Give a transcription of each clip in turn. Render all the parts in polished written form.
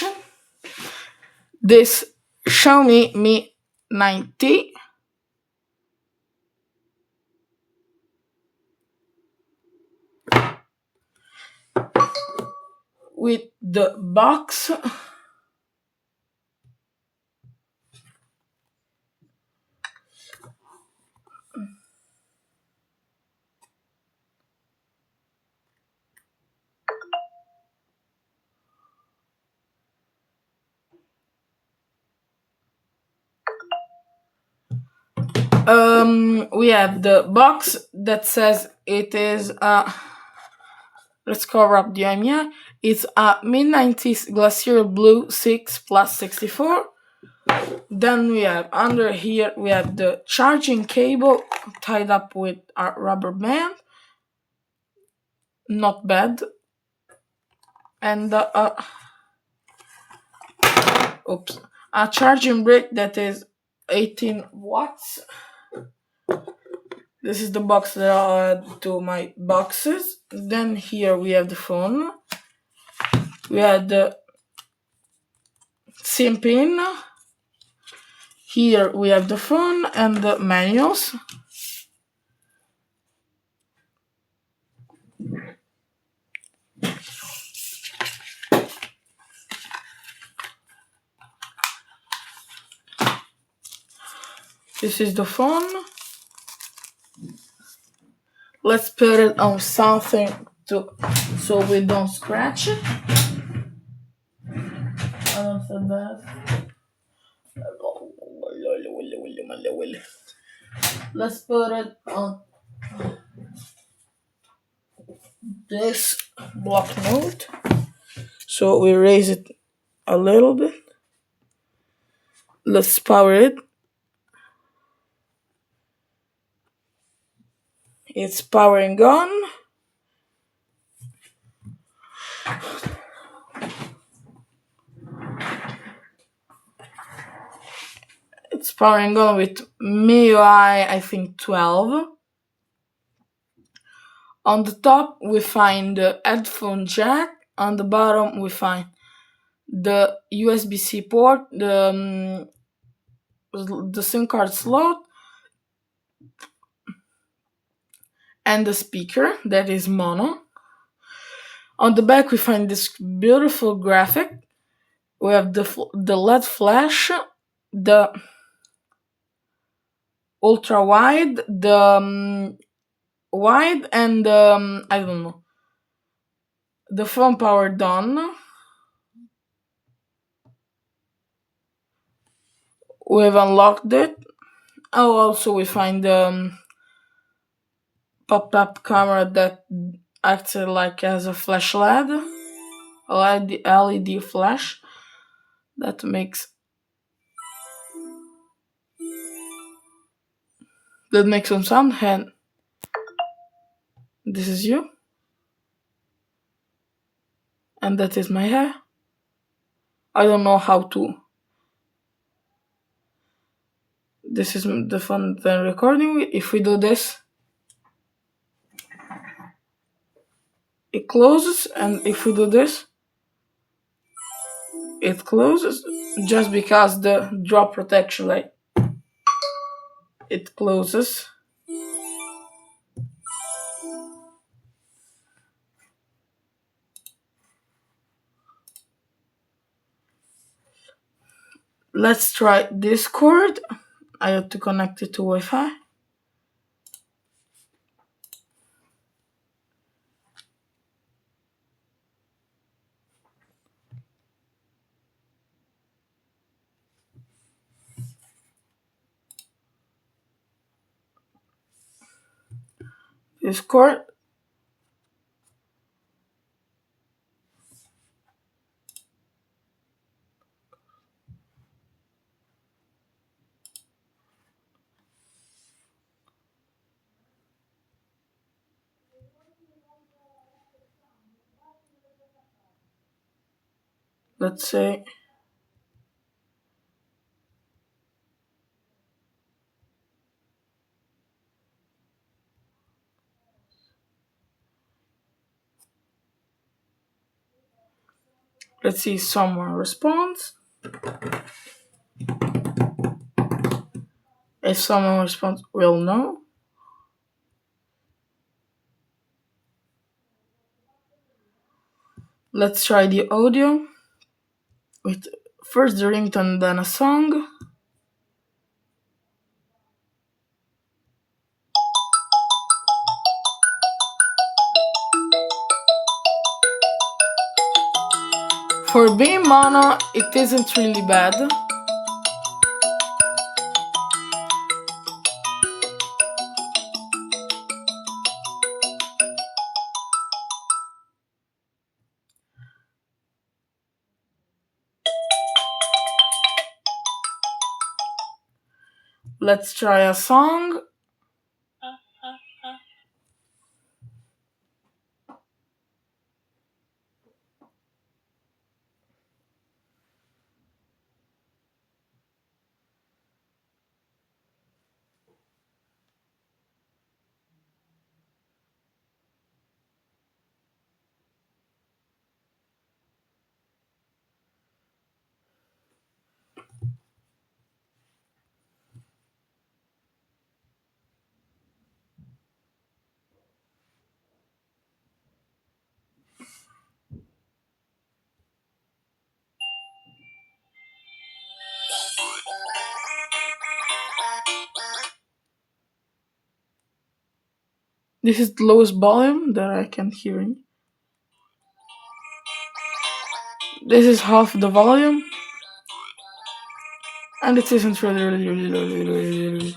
edition. This Xiaomi Mi 9T with the box. We have the box that says it is a. Let's cover up the IMEI. It's a mid 90s Glacier Blue 6 plus 64. Then we have under here we have the charging cable tied up with a rubber band. Not bad. And a charging brick that is 18 watts. This is the box that I'll add to my boxes. Then here we have the phone. We have the SIM pin. Here we have the phone and the manuals. This is the phone. Let's put it on something so we don't scratch it. I don't feel bad. Let's put it on this block note. So we raise it a little bit. Let's power it. It's powering on. It's powering on with MIUI, I think 12. On the top we find the headphone jack. On the bottom we find the USB-C port, the SIM card slot, and the speaker that is mono. On the back we find this beautiful graphic. We have the LED flash, the ultra wide, the wide, and I don't know, the phone powered on. We've unlocked it. Oh, also we find the pop-up camera that acts like as a flash LED, a LED flash that makes some sound. And this is you, and that is my hair. I don't know how to. This is the phone that I'm recording with. If we do this, it closes, and if we do this, it closes, just because the drop protection light, it closes. Let's try Discord. I have to connect it to Wi-Fi. Discord. Let's say Let's see if someone responds. If someone responds, we'll know. Let's try the audio with first the ringtone, then a song. For being mono, it isn't really bad. Let's try a song. This is the lowest volume that I can hear. This is half the volume. And it isn't really.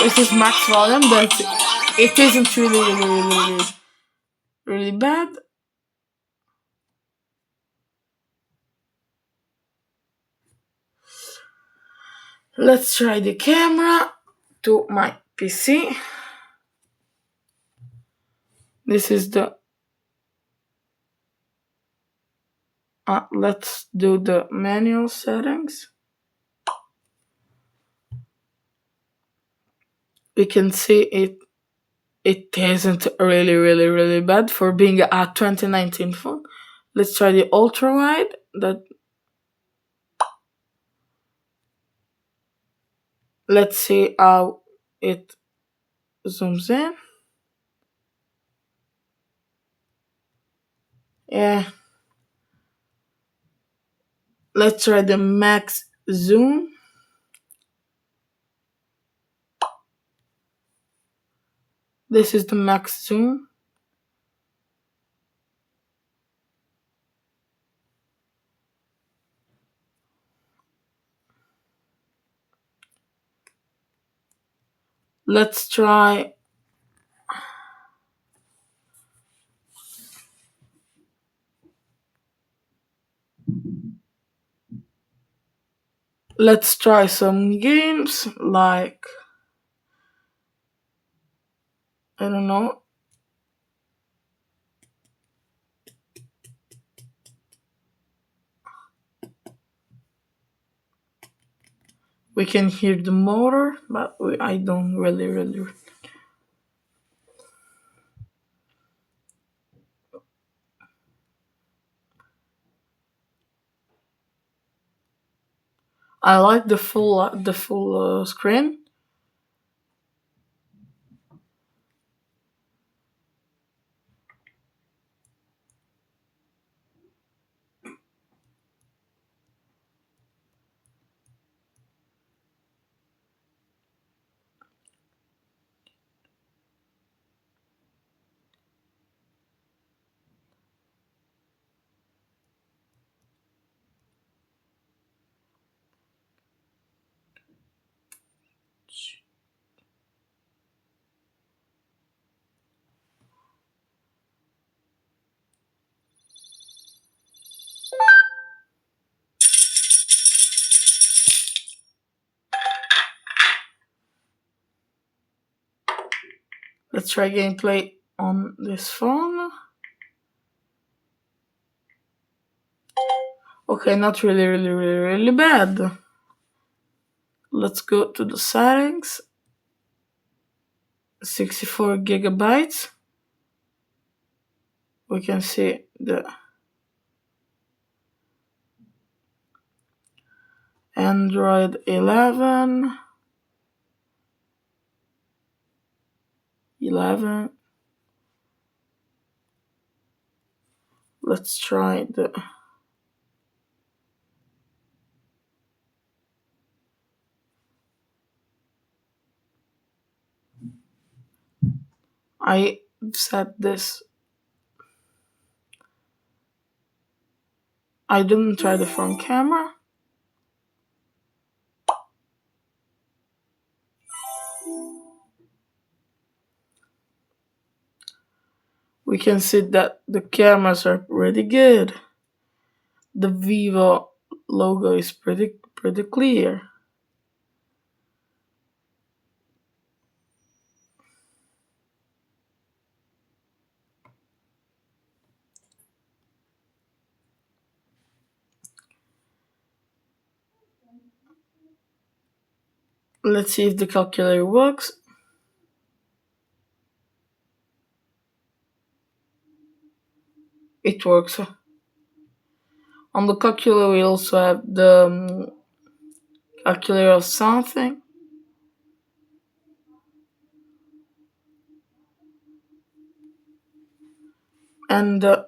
This is max volume, but it isn't really bad. Let's try the camera to my PC. This is the... let's do the manual settings. We can see it isn't really bad for being a 2019 phone. Let's try the ultra wide. Let's see how it zooms in. Yeah. Let's try the max zoom. This is the max zoom. Let's try some games like, I don't know. We can hear the motor, but I don't really. I like the full screen. Let's try gameplay on this phone. Okay, not really bad. Let's go to the settings. 64 gigabytes. we can see the Android 11. Let's try the I set this. I didn't try the front camera. We can see that the cameras are pretty good. The Vivo logo is pretty clear. Let's see if the calculator works. It works. On the calculator we also have the calculator of something. And the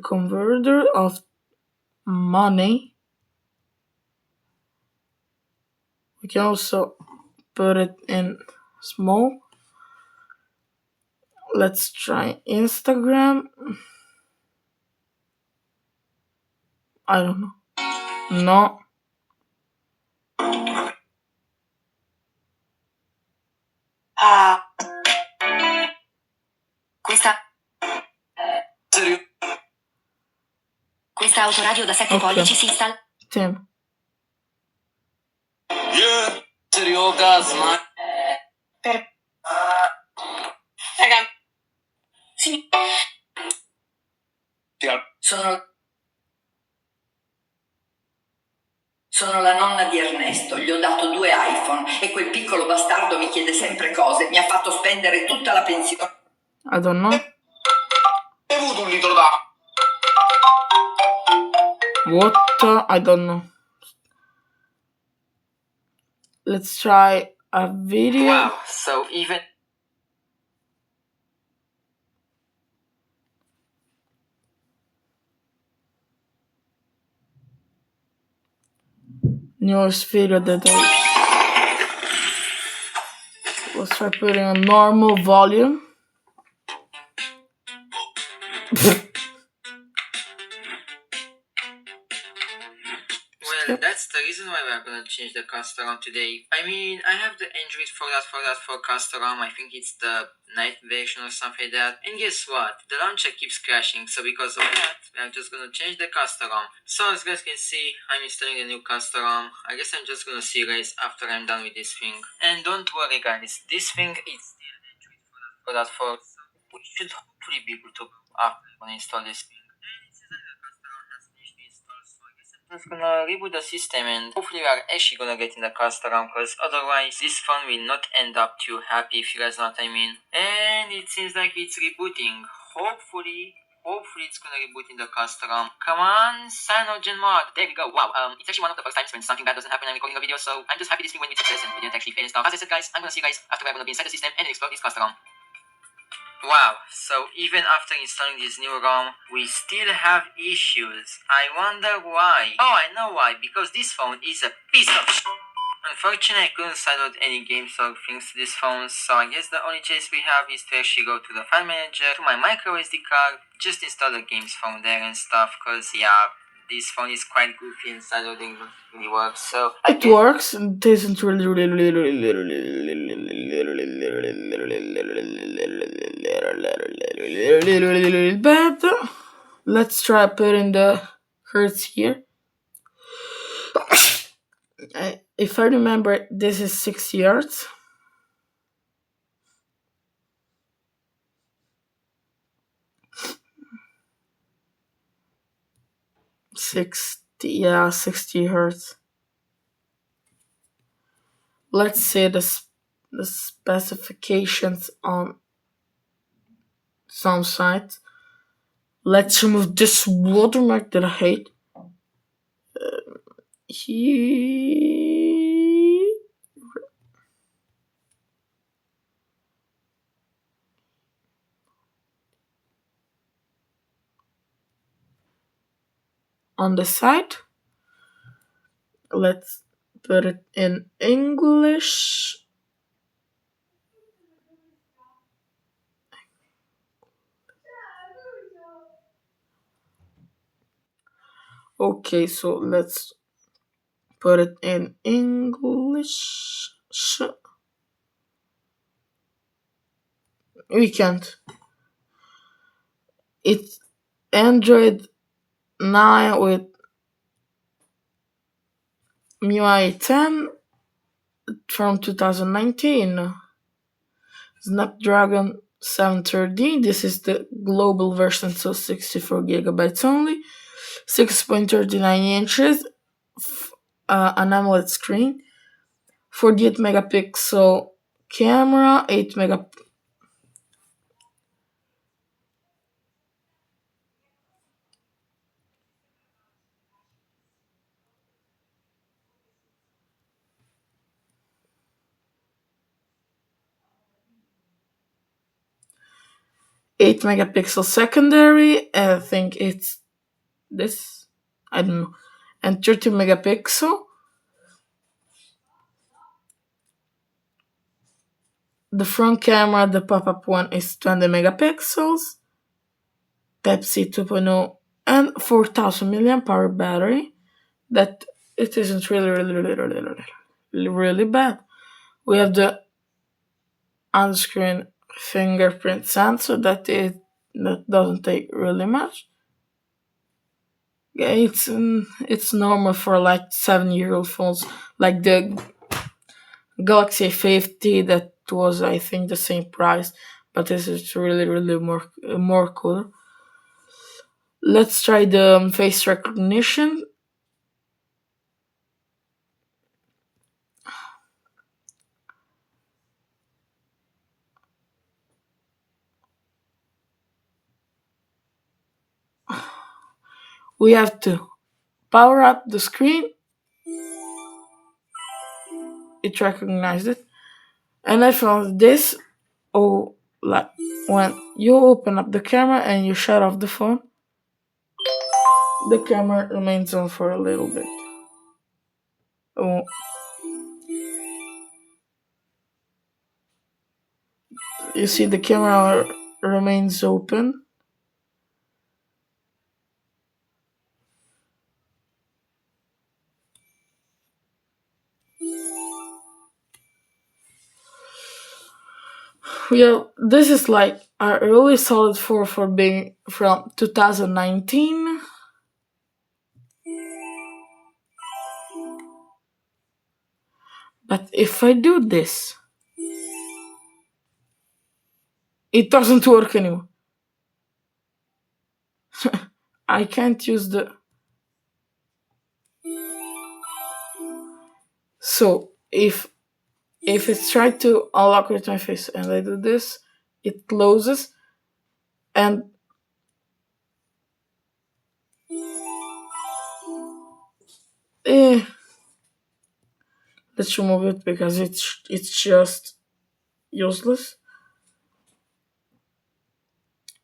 converter of money. We can also put it in small. Let's try Instagram. I don't know. No. Questa autoradio da 7 pollici si installa. Tim. Yeah, serio gas, ma. Raga. Sì. Sono la nonna di Ernesto, gli ho dato 2 iPhone e quel piccolo bastardo mi chiede sempre cose, mi ha fatto spendere tutta la pensione. I don't know. Hai avuto un litro d'acqua? What? I don't know. Let's try a video. Wow, so even... Newest video that let's try putting a normal volume. Well, that's the reason why we are gonna change the Castoram today. I mean, I have the Android for Castoram. I think it's the night version or something like that. And guess what? The launcher keeps crashing, so because of that, I'm just gonna change the Castoram. So as you guys can see, I'm installing the new Castoram. I guess I'm just gonna see you guys after I'm done with this thing. And don't worry guys, this thing is still Android 4.4, so we should hopefully be able to install this thing. I'm just gonna reboot the system and hopefully we are actually gonna get in the Castoram, because otherwise this phone will not end up too happy, if you guys know what I mean. And it seems like it's rebooting. Hopefully it's gonna reboot in the Castoram. Come on, CyanogenMod. There we go. Wow, it's actually one of the first times when something bad doesn't happen and I'm recording a video, so I'm just happy this thing went with success and we didn't actually fail and stuff. As I said guys, I'm gonna see you guys after we're gonna be inside the system and explore this Castoram. Wow, so even after installing this new ROM, we still have issues. I wonder why. Oh, I know why, because this phone is a piece of shit. Unfortunately, I couldn't download any games or things to this phone, so I guess the only choice we have is to actually go to the file manager, to my micro SD card, just install the games from there and stuff, cause yeah, this phone is quite goofy and downloading really works, so it works. It isn't really bad. Let's try putting the hertz here. If I remember, this is 60 hertz. 60 hertz. Let's say the specifications on some sites. Let's remove this watermark that I hate. He on the side. Let's put it in English. Okay, so let's put it in English. We can't. It's Android 9 with MIUI 10 from 2019. Snapdragon 730. This is the global version, so 64 gigabytes only. 6.39 inches, an AMOLED screen, 48 megapixel camera, 8 megapixel secondary. I think it's this. I don't know. And 30 megapixel. The front camera, the pop-up one, is 20 megapixels. Type-C 2.0 and 4000 milliamp hour battery. That it isn't really bad. We have the on-screen fingerprint sensor that doesn't take really much. Yeah, it's normal for like 7-year-old phones, like the Galaxy 50 that was I think the same price, but this is really more cool. Let's try the face recognition. We have to power up the screen. It recognized it. And I found this. Oh, like when you open up the camera and you shut off the phone, the camera remains on for a little bit. Oh, you see the camera remains open. Yeah, this is like a really solid 4 for being from 2019. But if I do this, it doesn't work anymore. I can't use the. So if it's trying to unlock with my face and I do this, it closes and eh, let's remove it because it's just useless.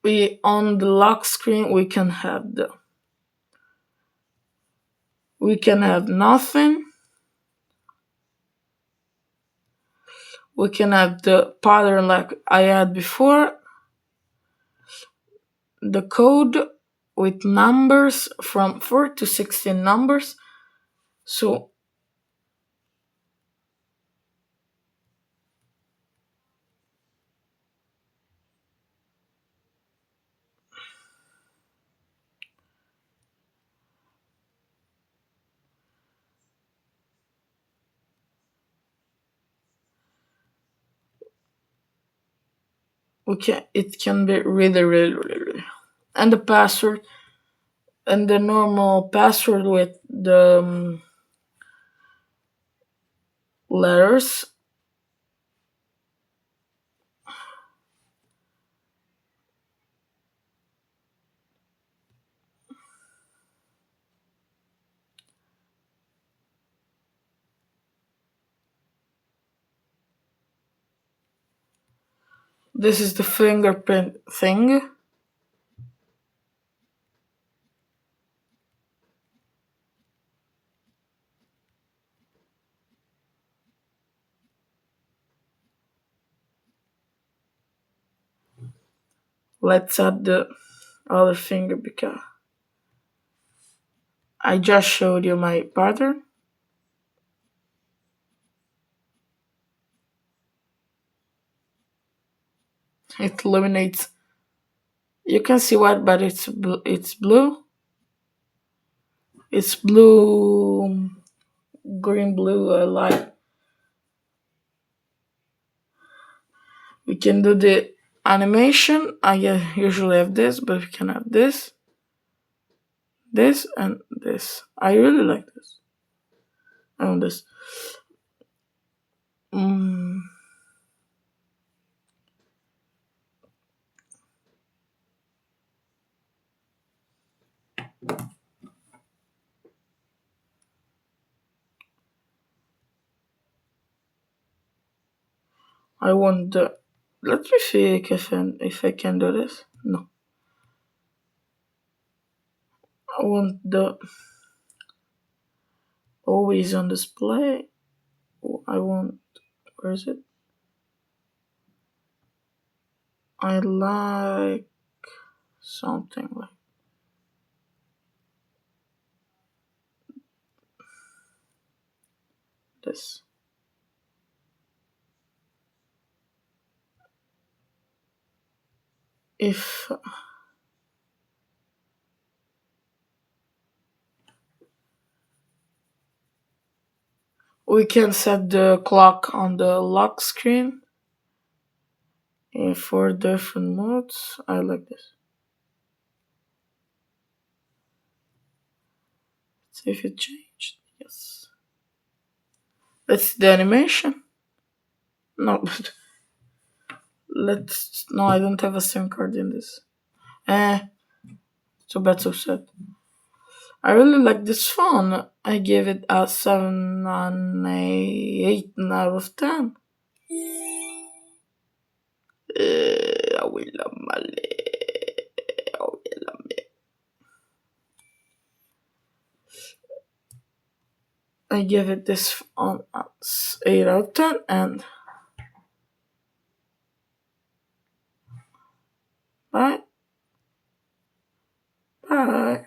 We on the lock screen we can have nothing. We can have the pattern like I had before. The code with numbers from 4 to 16 numbers. So it can be really. And the password and the normal password with the letters This is the fingerprint thing. Let's add the other finger because I just showed you my pattern. It illuminates. You can see what, but it's blue. It's blue. It's blue, green, blue, light. We can do the animation. I usually have this, but we can have this, this, and this. I really like this. I want this. Mm. I want the. Let me see if I can do this. No. I want the always on display. I want. Where is it? I like something like this. If we can set the clock on the lock screen for different modes. I like this. See if it changed. Yes. That's the animation. No, but let's. No, I don't have a SIM card in this. Too bad, so sad. I really like this phone. I give it a 7 and 8 out of 10. I give it this on 8 out of 10 and bye. Bye.